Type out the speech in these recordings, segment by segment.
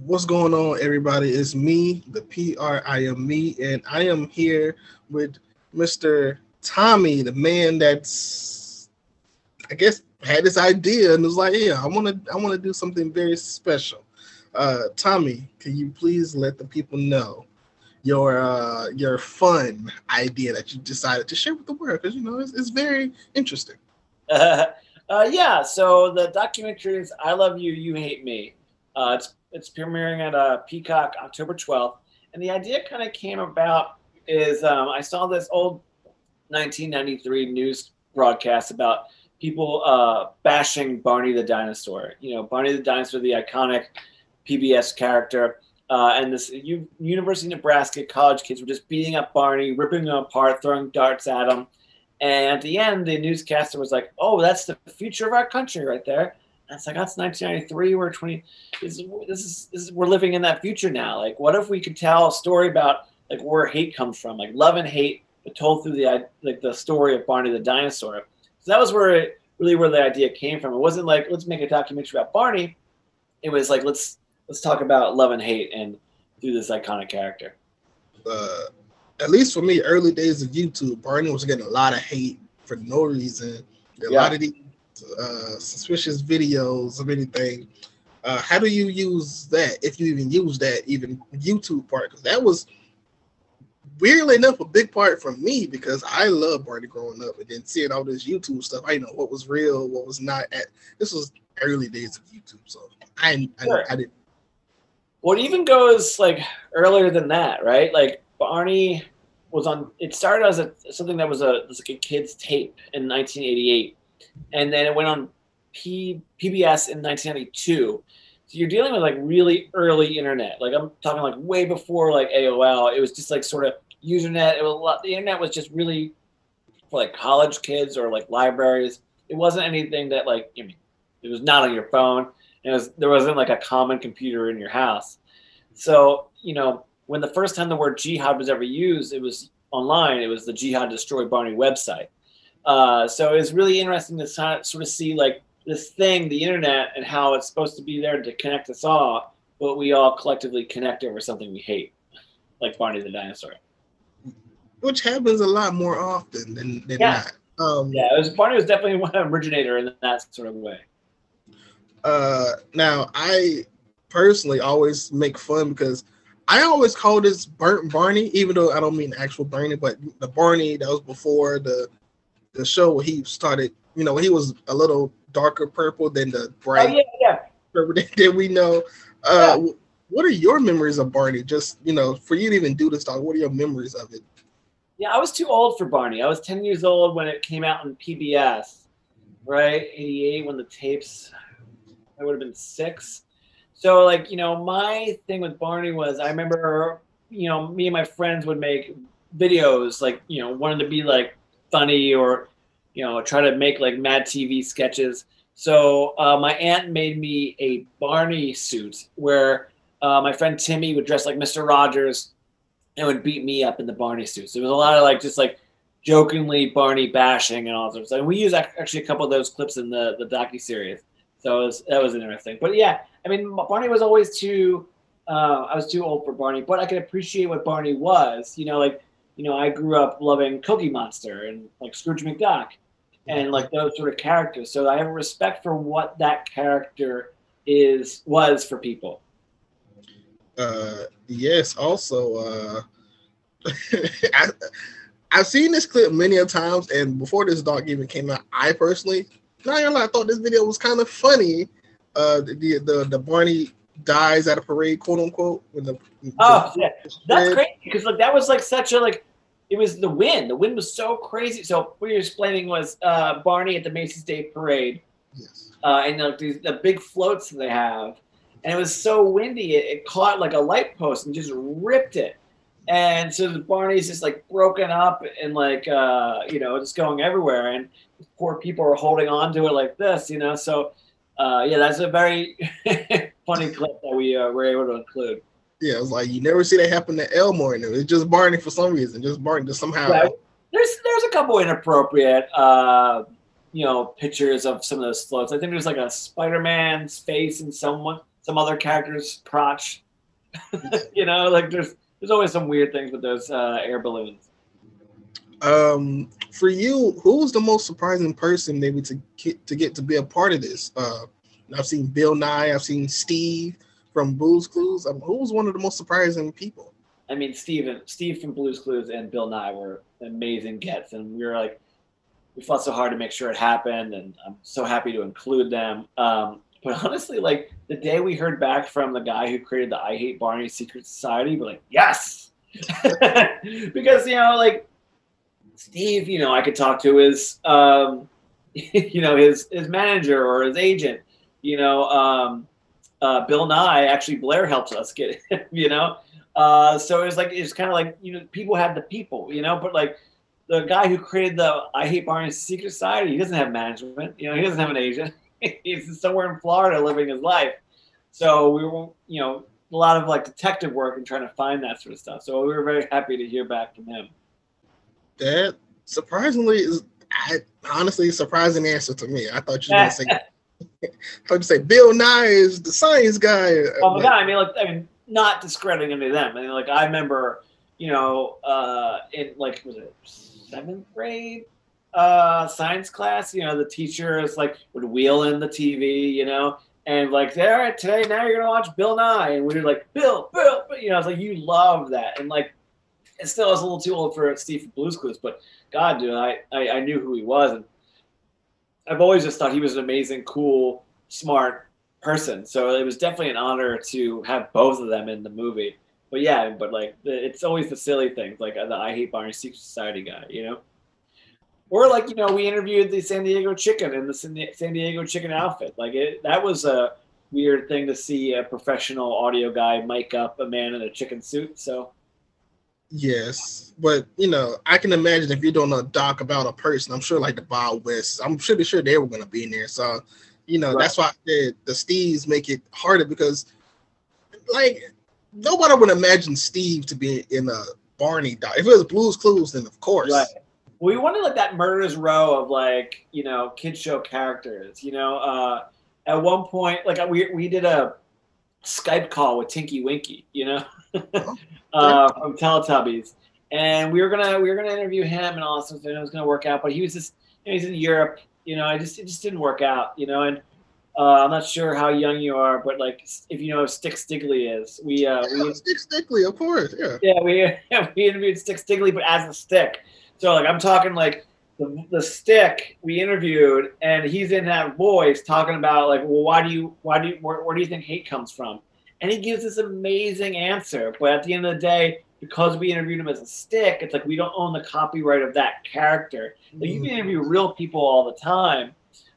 What's going on, everybody? It's me, the I am me, and I am here with Mr. Tommy, the man that's, I guess, had this idea and was like, "Yeah, I want to do something very special." Tommy, can you please let the people know your fun idea that you decided to share with the world? Because it's very interesting. Yeah, so the documentary is "I Love You, You Hate Me." It's premiering at Peacock October 12th, and the idea kind of came about is I saw this old 1993 news broadcast about people bashing Barney the Dinosaur. You know, Barney the Dinosaur, the iconic PBS character, and this University of Nebraska college kids were just beating up Barney, ripping him apart, throwing darts at him. And at the end, the newscaster was like, "Oh, that's the future of our country right there." And it's like, that's 1993. We're 20. We're living in that future now. Like, what if we could tell a story about like where hate comes from, like love and hate, but told through the story of Barney the Dinosaur. So that was where the idea came from. It wasn't like let's make a documentary about Barney. It was like let's talk about love and hate and through this iconic character. At least for me, early days of YouTube, Barney was getting a lot of hate for no reason. A lot of these suspicious videos of anything. How do you use that, if you even use that, even YouTube part? Because that was, weirdly enough, a big part for me because I love Barney growing up, and then seeing all this YouTube stuff, I know what was real, what was not. This was early days of YouTube, so I didn't. Well, it even goes like earlier than that, right? Like Barney was on. It started as something that was like a kid's tape in 1988, and then it went on PBS in 1992. So you're dealing with like really early internet. Like I'm talking like way before like AOL. It was just like sort of Usenet. The internet was just really for like college kids or like libraries. It wasn't anything that like it was not on your phone. There wasn't like a common computer in your house. So, when the first time the word jihad was ever used, it was online. It was the Jihad Destroy Barney website. So it was really interesting to sort of see like this thing, the internet, and how it's supposed to be there to connect us all, but we all collectively connect over something we hate, like Barney the Dinosaur. Which happens a lot more often than not. Barney was definitely one originator in that sort of way. Now, I personally always make fun because I always call this Burnt Barney, even though I don't mean actual Barney, but the Barney that was before the show where he started, he was a little darker purple than the bright purple that we know. What are your memories of Barney? Just, for you to even do this talk, what are your memories of it? Yeah, I was too old for Barney. I was 10 years old when it came out on PBS, right? 88 when the tapes, I would have been 6. So, like, my thing with Barney was I remember, me and my friends would make videos, like, wanting to be, like, funny or, try to make, like, Mad TV sketches. So my aunt made me a Barney suit where my friend Timmy would dress like Mr. Rogers and would beat me up in the Barney suit. So it was a lot of, like, just, like, jokingly Barney bashing and all sorts of stuff. And we used actually a couple of those clips in the Docuseries. So that was interesting. But yeah, I mean, Barney was always I was too old for Barney, but I could appreciate what Barney was. I grew up loving Cookie Monster and like Scrooge McDuck and like those sort of characters. So I have a respect for what that character was for people. Yes, also, I've seen this clip many a times, and before this doc even came out, I personally, I thought this video was kind of funny. The Barney dies at a parade, quote unquote. That's crazy because like that was like such a like it was the wind. The wind was so crazy. So what you're explaining was Barney at the Macy's Day Parade, and like the big floats that they have, and it was so windy it caught like a light post and just ripped it. And so the Barney's just like broken up and like just going everywhere, and poor people are holding on to it like this, So that's a very funny clip that we were able to include. Yeah, it was like you never see that happen to Elmore, and it's just Barney for some reason, just Barney just somehow. Yeah, there's a couple inappropriate pictures of some of those floats. I think there's like a Spider-Man's face in some other character's crotch. You know, like there's always some weird things with those air balloons. For you, who was the most surprising person maybe to get to be a part of this? I've seen Bill Nye, I've seen Steve from Blue's Clues. Who was one of the most surprising people? I mean, Steve from Blue's Clues and Bill Nye were amazing gets, and we fought so hard to make sure it happened, and I'm so happy to include them. But honestly, like the day we heard back from the guy who created the I Hate Barney Secret Society, we're like, yes, because like Steve, I could talk to his, his manager or his agent. Bill Nye, actually Blair helped us get it. So it was like it's kind of like people had the people, but like the guy who created the I Hate Barney Secret Society, he doesn't have management. He doesn't have an agent. He's somewhere in Florida living his life. So we were, a lot of like detective work and trying to find that sort of stuff. So we were very happy to hear back from him. That surprisingly is honestly a surprising answer to me. I thought you were going to say Bill Nye is the science guy. Oh my God! I mean, not discrediting any of them. I mean, like I remember, in like was it 7th grade science class? The teachers like would wheel in the TV, and like, all right, today now you're gonna watch Bill Nye, and we were like, Bill, I was like, you love that, and like, it still was a little too old for Steve from Blue's Clues, but God, dude, I knew who he was, and I've always just thought he was an amazing, cool, smart person. So it was definitely an honor to have both of them in the movie. But yeah, like it's always the silly things, like the I Hate Barney Secret Society guy, Or like, we interviewed the San Diego Chicken in the San Diego Chicken outfit. Like that was a weird thing to see a professional audio guy mic up a man in a chicken suit. So. Yes, but I can imagine if you're doing a doc about a person, I'm sure like the Wild West, I'm pretty sure they were going to be in there. So, right. That's why I said the Steves make it harder because, like, nobody would imagine Steve to be in a Barney doc. If it was Blue's Clues, then of course. Right. We wanted like that murderer's row of like kid show characters. At one point, like we did a Skype call with Tinky Winky, from Teletubbies, and we were gonna interview him and all this stuff, and it was gonna work out, but he was just he's in Europe, it just didn't work out, and I'm not sure how young you are, but like if you know who Stick Stigley is, we Stick Stigley, of course, we interviewed Stick Stigley, but as a stick, so like I'm talking like. The stick we interviewed, and he's in that voice talking about like, well, where do you think hate comes from? And he gives this amazing answer. But at the end of the day, because we interviewed him as a stick, it's like we don't own the copyright of that character. Like you can interview real people all the time.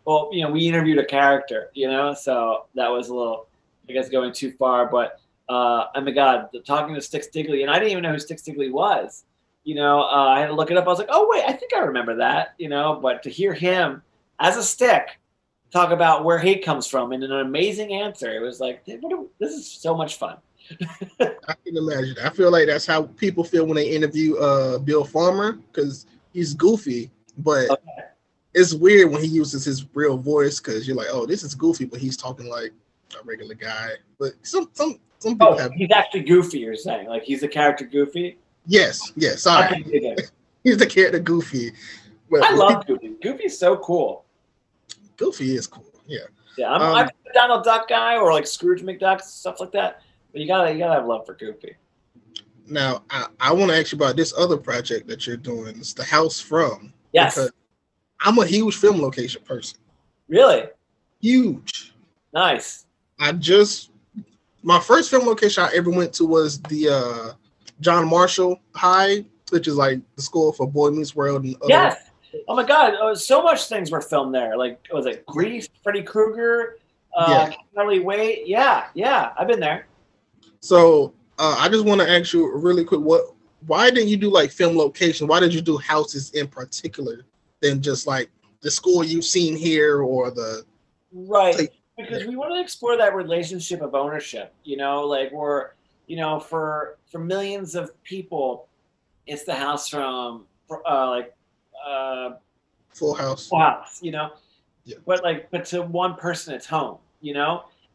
Well, we interviewed a character, so that was a little, I guess, going too far. But oh my God, talking to Stick Stigley, and I didn't even know who Stick Stigley was. I had to look it up. I was like, oh, wait, I think I remember that, but to hear him as a stick talk about where hate comes from and an amazing answer, it was like, this is so much fun. I can imagine. I feel like that's how people feel when they interview Bill Farmer because he's goofy, but it's weird when he uses his real voice because you're like, oh, this is goofy, but he's talking like a regular guy. But some people have. He's actually goofy, you're saying? Like he's the character Goofy? Yes. Sorry. He's the character Goofy. But I love Goofy. Goofy's so cool. Goofy is cool. Yeah. Yeah, I'm a Donald Duck guy or like Scrooge McDuck, stuff like that. But you gotta have love for Goofy. Now, I want to ask you about this other project that you're doing. It's The House From. Yes. Because I'm a huge film location person. Really? Huge. Nice. My first film location I ever went to was the John Marshall High, which is like the school for Boy Meets World and other. Yes. Oh my God! So much things were filmed there. Like was it Grease, Freddy Krueger, Kelly Wade? Yeah. I've been there. So I just want to ask you really quick: why didn't you do like film location? Why did you do houses in particular than just like the school you've seen here or the right? Because we want to explore that relationship of ownership. Like we're. For millions of people, it's the house from Full House. Full House, Yeah. But to one person, it's home,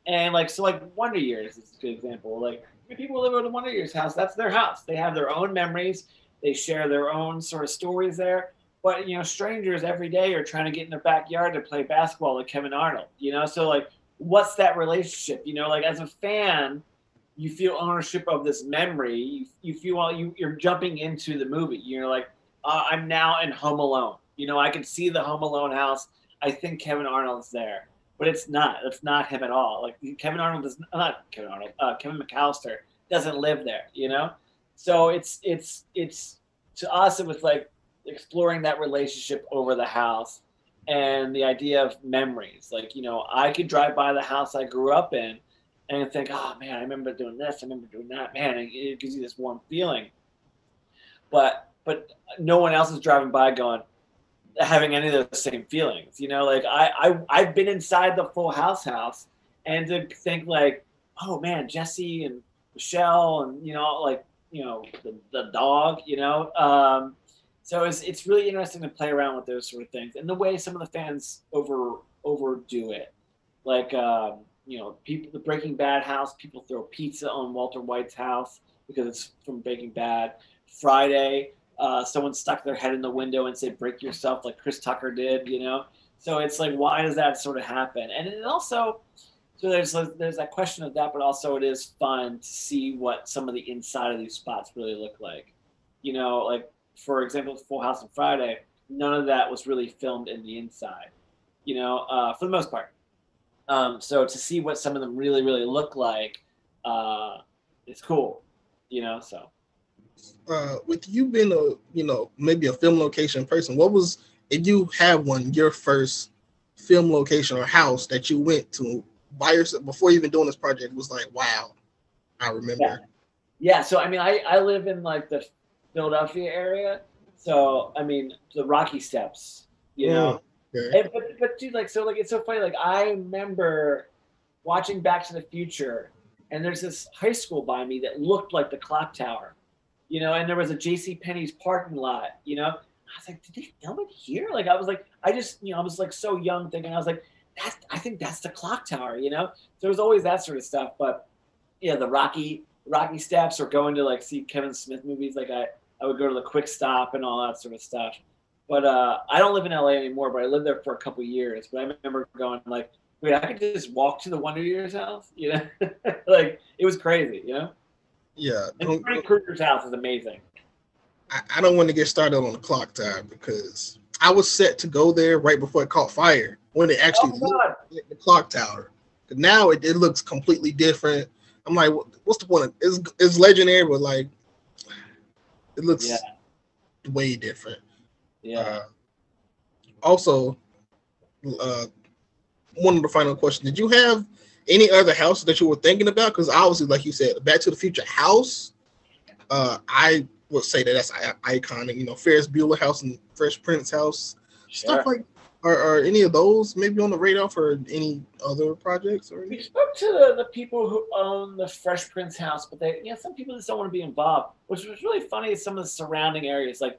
And like, so like Wonder Years is a good example. Like people who live in the Wonder Years house, that's their house. They have their own memories. They share their own sort of stories there. But, you know, strangers every day are trying to get in their backyard to play basketball like Kevin Arnold, you know? So like, what's that relationship? You know, like as a fan, you feel ownership of this memory. You feel you're jumping into the movie. You're like, I'm now in Home Alone. You know, I can see the Home Alone house. I think Kevin Arnold's there, but it's not. It's not him at all. Like Kevin Arnold does not Kevin Arnold. Kevin McAllister doesn't live there. You know, so it's to us it was like exploring that relationship over the house and the idea of memories. Like, you know, I could drive by the house I grew up in and think, oh man, I remember doing this, I remember doing that. Man, it gives you this warm feeling. But no one else is driving by going, having any of those same feelings. You know, like I've been inside the Full House and to think like, oh man, Jesse and Michelle and, you know, like, you know, the dog, you know. So it's really interesting to play around with those sort of things and the way some of the fans overdo it. Like, you know, people, the Breaking Bad house, people throw pizza on Walter White's house because it's from Breaking Bad. Friday, someone stuck their head in the window and said, break yourself, like Chris Tucker did, you know? So it's like, why does that sort of happen? And it also, so there's that question of that, but also it is fun to see what some of the inside of these spots really look like. You know, like, for example, Full House on Friday, none of that was really filmed in the inside, you know, for the most part. So to see what some of them really, really look like, it's cool, you know, so. With you being a, you know, maybe a film location person, what was, if you have one, your first film location or house that you went to by yourself before even doing this project was like, wow, I remember. Yeah. So, I mean, I live in like the Philadelphia area. So, I mean, the Rocky Steps, you know, Okay. and, but dude, like, so like, it's so funny. Like I remember watching Back to the Future and there's this high school by me that looked like the clock tower, you know, and there was a J.C. Penney's parking lot, you know. I was like, did they film it here? Like, I was like, I just, you know, I was like so young thinking, I was like, I think that's the clock tower, you know. So there was always that sort of stuff. But yeah, the Rocky Steps or going to like see Kevin Smith movies. Like I would go to the Quick Stop and all that sort of stuff. But I don't live in LA anymore, but I lived there for a couple of years. But I remember going like, wait, I could just walk to the Wonder Years house, you know? Like it was crazy, you know? Yeah. And Freddy Krueger's house is amazing. I don't want to get started on the clock tower because I was set to go there right before it caught fire when it actually looked at the clock tower. But now it looks completely different. I'm like, what's the point of it? It's legendary, but like it looks way different. Yeah. Also, one of the final questions: did you have any other house that you were thinking about? Because obviously, like you said, Back to the Future house. I would say that's iconic. You know, Ferris Bueller house and Fresh Prince house, stuff like. Are any of those maybe on the radar for any other projects? Or we spoke to the people who own the Fresh Prince house, but they, you know, some people just don't want to be involved. Which was really funny is some of the surrounding areas, like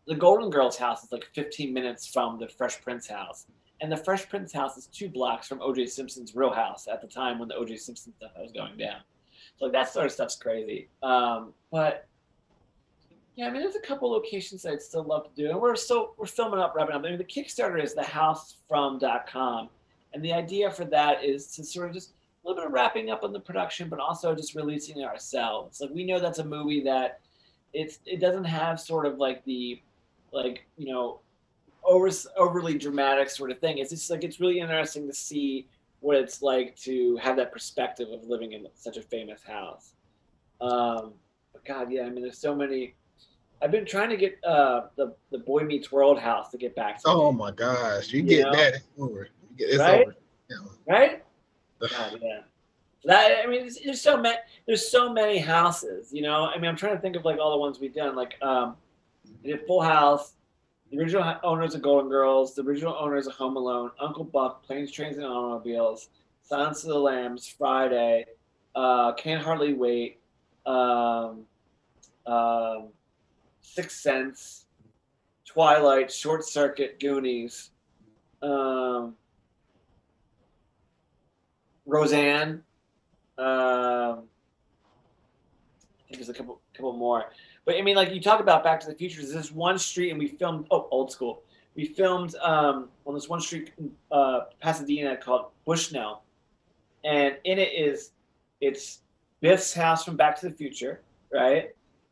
the Golden Girls house is like 15 minutes from the Fresh Prince house, and the Fresh Prince house is 2 blocks from O.J. Simpson's real house at the time when the O.J. Simpson stuff was going down. So like that sort of stuff's crazy. But yeah, I mean, there's a couple locations I'd still love to do, and we're filming up, wrapping up. I mean, the Kickstarter is thehousefrom.com, and the idea for that is to sort of just a little bit of wrapping up on the production, but also just releasing it ourselves. Like we know that's a movie that it doesn't have sort of like the like, you know, overly dramatic sort of thing. It's just like it's really interesting to see what it's like to have that perspective of living in such a famous house. But God, yeah, I mean, there's so many. I've been trying to get the Boy Meets World house to get back to. Oh my gosh, you get that over. It's right? over. Yeah. Right? God, yeah. That, I mean, there's so many houses, you know. I mean, I'm trying to think of like all the ones we've done. Like, we did Full House, the original owners of Golden Girls, the original owners of Home Alone, Uncle Buck, Planes, Trains, and Automobiles, Silence of the Lambs, Friday, Can't Hardly Wait, Sixth Sense, Twilight, Short Circuit, Goonies. What Roseanne. I think there's a couple more. But I mean, like you talk about Back to the Future. There's this one street, and we filmed. Oh, old school. We filmed on this one street in Pasadena called Bushnell, and in it's Biff's house from Back to the Future, right?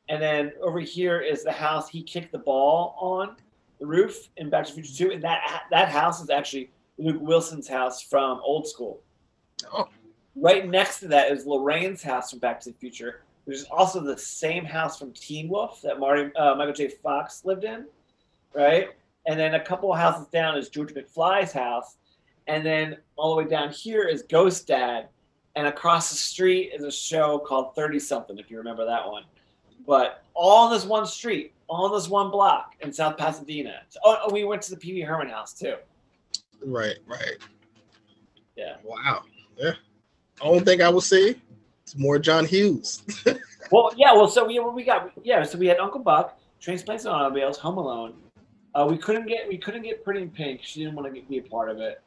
And then over here is the house he kicked the ball on the roof in Back to the Future 2, and that house is actually Luke Wilson's house from Old School. Oh. Right next to that is Lorraine's house from Back to the Future, which is also the same house from Teen Wolf that Michael J. Fox lived in, right? And then a couple of houses down is George McFly's house, and then all the way down here is Ghost Dad, and across the street is a show called 30-something, if you remember that one. But all on this one street, all on this one block in South Pasadena. So, we went to the Pee Wee Herman house too. Right. Yeah. Wow. Yeah. Only thing I would say, it's more John Hughes. Well, yeah. Well, so we got. Yeah. So we had Uncle Buck, Trains, Planes, and Automobiles, Home Alone. We couldn't get Pretty in Pink. She didn't want to be a part of it.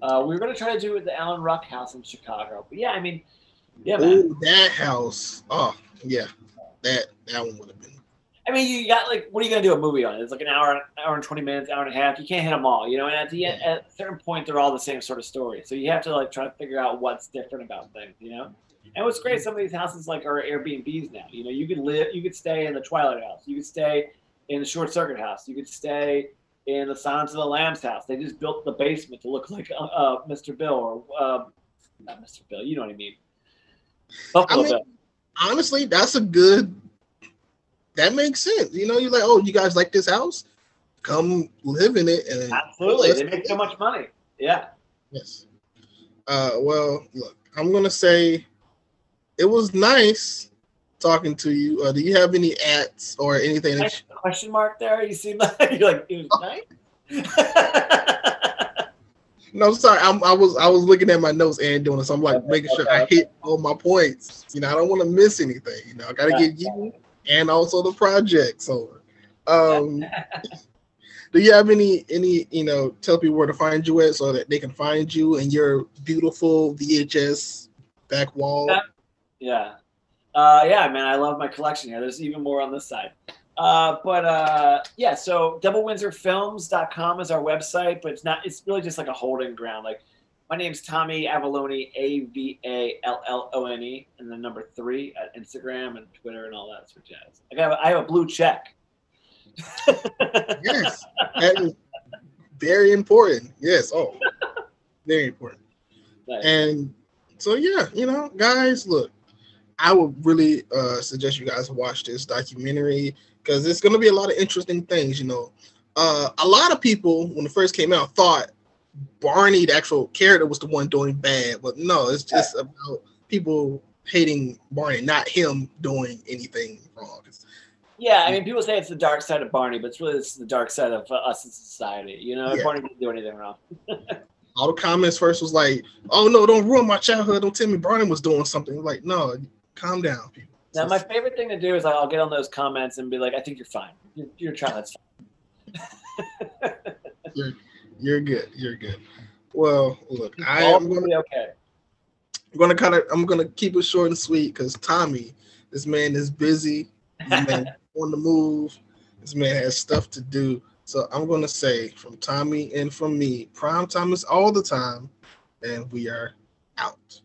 We were going to try to do it with the Alan Ruck house in Chicago. But yeah, I mean, yeah, man. Ooh, that house. Oh, yeah. That one would have been. I mean, you got like, what are you going to do a movie on? It's like an hour and 20 minutes, hour and a half. You can't hit them all, you know. And at the end, at a certain point, they're all the same sort of story. So you have to like try to figure out what's different about things, you know. And what's great, some of these houses like are Airbnbs now. You know, you could stay in the Twilight house. You could stay in the Short Circuit house. You could stay in the Silence of the Lambs house. They just built the basement to look like Mr. Bill or not Mr. Bill. You know what I mean? Buffalo Bill. Honestly, that makes sense. You know, you're like, oh, you guys like this house? Come live in it. And absolutely. They make so much money. Yeah. Yes. Well, look, I'm going to say it was nice talking to you. Do you have any ads or anything? Question mark there? You seem like you're like, it was nice? No, sorry. I was looking at my notes and doing this. So I'm like making sure I hit all my points. You know, I don't want to miss anything. You know, I got to get you and also the projects over. Do you have any, you know, tell people where to find you at so that they can find you and your beautiful VHS back wall? Yeah, man, I love my collection here. There's even more on this side. Yeah, so doublewindsorfilms.com is our website, but it's really just like a holding ground. Like, my name's Tommy Avallone, Avallone, and the number 3 at Instagram and Twitter and all that sort of jazz. I have a blue check. Yes, that is very important. Yes, very important. Nice. And so, yeah, you know, guys, look, I would really suggest you guys watch this documentary because it's going to be a lot of interesting things, you know. A lot of people, when it first came out, thought Barney, the actual character, was the one doing bad, but no, it's just about people hating Barney, not him doing anything wrong. Yeah, I mean, people say it's the dark side of Barney, but it's really the dark side of us in society. You know, Barney didn't do anything wrong. All the comments first was like, "Oh no, don't ruin my childhood! Don't tell me Barney was doing something." Like, no, calm down, people. Now, my favorite thing to do is I'll get on those comments and be like, "I think you're fine. Your childhood's fine." You're good. You're good. Well, look, I'm going to be okay. I'm gonna keep it short and sweet because Tommy, this man is busy. This man on the move. This man has stuff to do. So I'm gonna say, from Tommy and from me, prime time is all the time, and we are out.